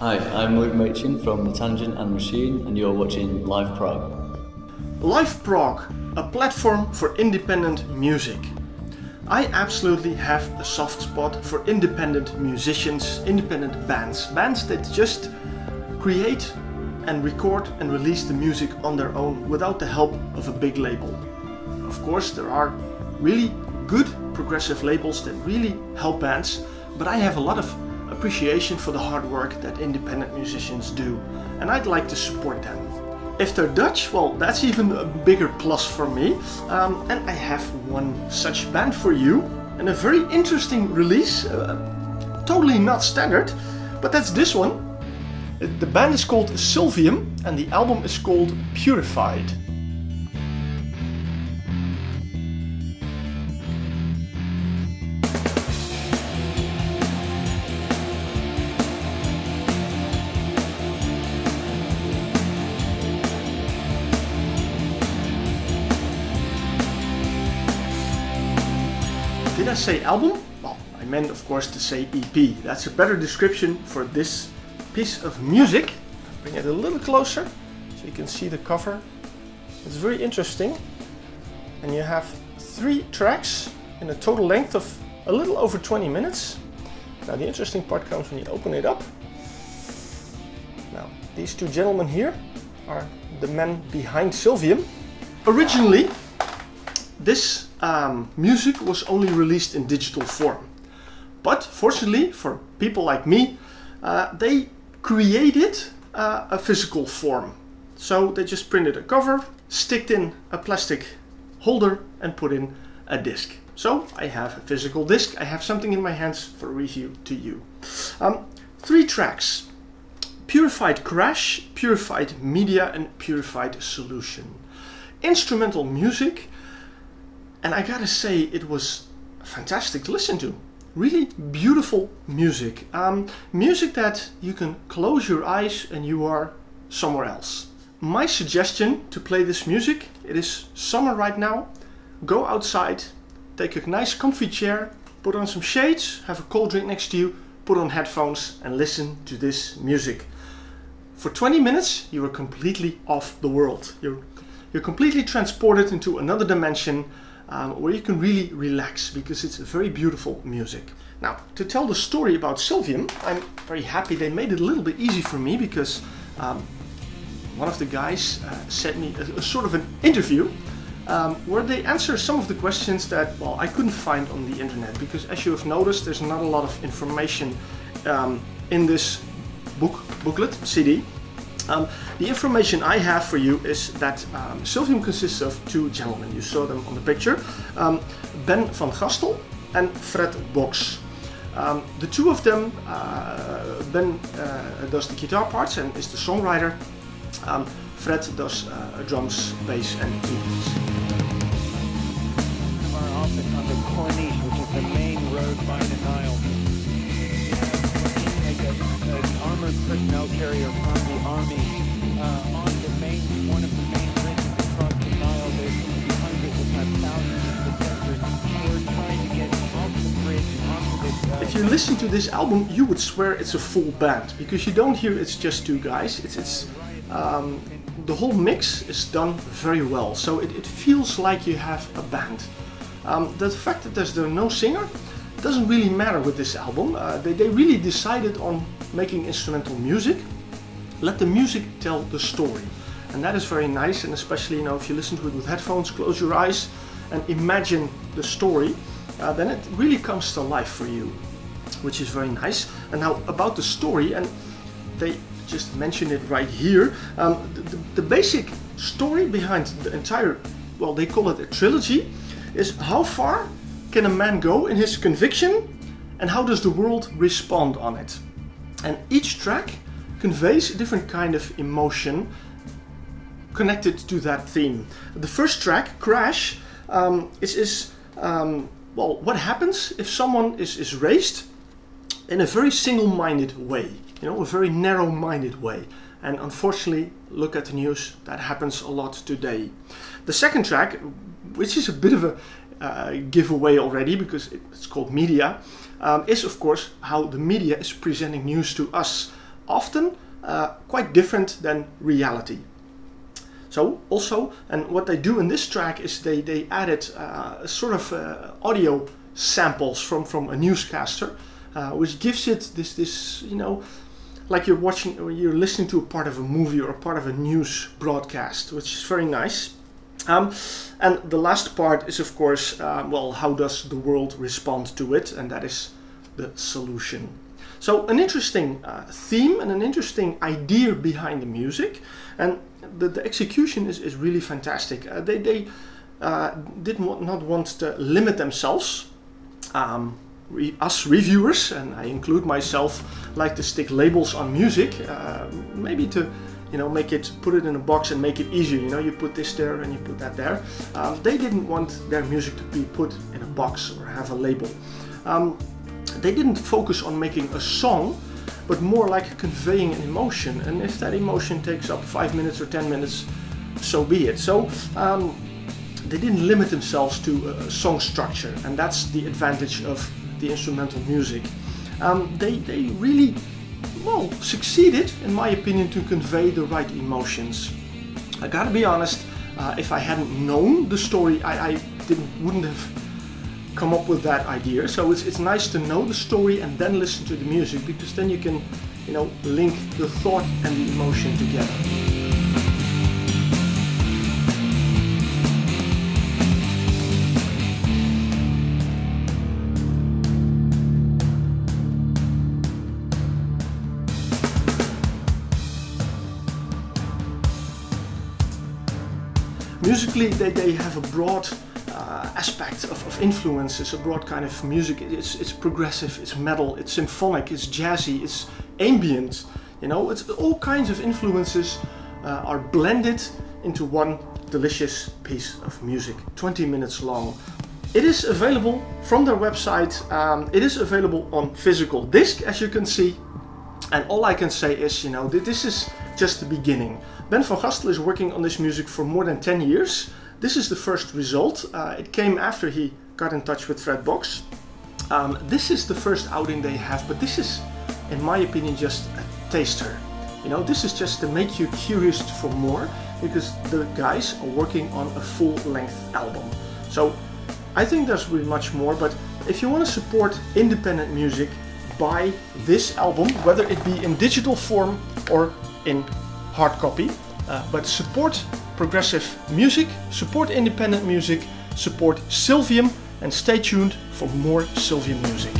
Hi, I'm Luke Machin from The Tangent and Machine, and you're watching Live Prog. Live Prog, a platform for independent music. I absolutely have a soft spot for independent musicians, independent bands that just create and record and release the music on their own without the help of a big label. Of course, there are really good progressive labels that really help bands, but I have a lot of appreciation for the hard work that independent musicians do, and I'd like to support them. If they're Dutch, well, that's even a bigger plus for me, and I have one such band for you, and a very interesting release, totally not standard, but that's this one. The band is called Sylvium, and the album is called Purified. Did I say album? Well, I meant of course to say EP. That's a better description for this piece of music. Bring it a little closer so you can see the cover. It's very interesting. And you have 3 tracks in a total length of a little over 20 minutes. Now the interesting part comes when you open it up. Now these 2 gentlemen here are the men behind Sylvium. Originally, this music was only released in digital form. But fortunately for people like me, they created a physical form. So they just printed a cover, sticked in a plastic holder and put in a disc. So I have a physical disc, I have something in my hands for review to you. 3 tracks: Purified Crash, Purified Media and Purified Solution. Instrumental music, and I gotta say it was fantastic to listen to. Really beautiful music. Music that you can close your eyes and you are somewhere else. My suggestion to play this music, it is summer right now. Go outside, take a nice comfy chair, put on some shades, have a cold drink next to you, put on headphones and listen to this music. For 20 minutes you are completely off the world. You're completely transported into another dimension, where you can really relax because it's very beautiful music. Now, to tell the story about Sylvium, I'm very happy they made it a little bit easy for me because one of the guys sent me a sort of an interview where they answer some of the questions that, well, I couldn't find on the internet, because as you have noticed, there's not a lot of information in this booklet, CD. The information I have for you is that Sylvium consists of 2 gentlemen. You saw them on the picture, Ben van Gastel and Fred Boks. The 2 of them, Ben does the guitar parts and is the songwriter. Fred does drums, bass and keyboards. Our office on the Corniche, which is the main road by the Nile. An armored personnel carrier from the army on the main, one of the main bridges across the Nile. There's hundreds, if not thousands of defenders who are trying to get off the bridge onto this. If you listen to this album, you would swear it's a full band, because you don't hear it's just 2 guys. The whole mix is done very well, so it feels like you have a band. The fact that there's no singer doesn't really matter with this album. They really decided on making instrumental music. Let the music tell the story, and that is very nice. And especially, you know, if you listen to it with headphones, close your eyes and imagine the story, then it really comes to life for you, which is very nice. And now about the story, and they just mention it right here. The basic story behind the entire, well, they call it a trilogy, is how far can a man go in his conviction and how does the world respond on it. And each track conveys a different kind of emotion connected to that theme. The first track, Crash, is well, what happens if someone is raised in a very single-minded way, you know, a very narrow-minded way. And unfortunately, look at the news, that happens a lot today. The second track, which is a bit of a giveaway already because it's called Media, is of course how the media is presenting news to us often quite different than reality. So also, and what they do in this track is they added sort of audio samples from a newscaster, which gives it this you know, like you're watching or you're listening to a part of a movie or a part of a news broadcast, which is very nice. And the last part is, of course, well, how does the world respond to it? And that is the solution. So an interesting theme and an interesting idea behind the music, and the execution is really fantastic. They did not want to limit themselves. Us reviewers, and I include myself, like to stick labels on music, maybe to, you know, put it in a box and make it easier. You know, you put this there and you put that there. They didn't want their music to be put in a box or have a label. They didn't focus on making a song, but more like conveying an emotion. And if that emotion takes up 5 minutes or 10 minutes, so be it. So they didn't limit themselves to a song structure, and that's the advantage of the instrumental music. They really, well, succeeded, in my opinion, to convey the right emotions. I gotta be honest, if I hadn't known the story, I wouldn't have come up with that idea. So it's nice to know the story and then listen to the music, because then you can, you know, link the thought and the emotion together. Musically, they have a broad aspect of influences, a broad kind of music. It's progressive, it's metal, it's symphonic, it's jazzy, it's ambient. You know, it's all kinds of influences are blended into one delicious piece of music, 20 minutes long. It is available from their website. It is available on physical disc, as you can see. And all I can say is, you know, this is just the beginning. Ben van Gastel is working on this music for more than 10 years. This is the first result. It came after he got in touch with Fred Boks. This is the first outing they have, but this is, in my opinion, just a taster. You know, this is just to make you curious for more, because the guys are working on a full-length album. So I think there's really much more, but if you want to support independent music, buy this album, whether it be in digital form or in hard copy. But support progressive music, support independent music, support Sylvium, and stay tuned for more Sylvium music.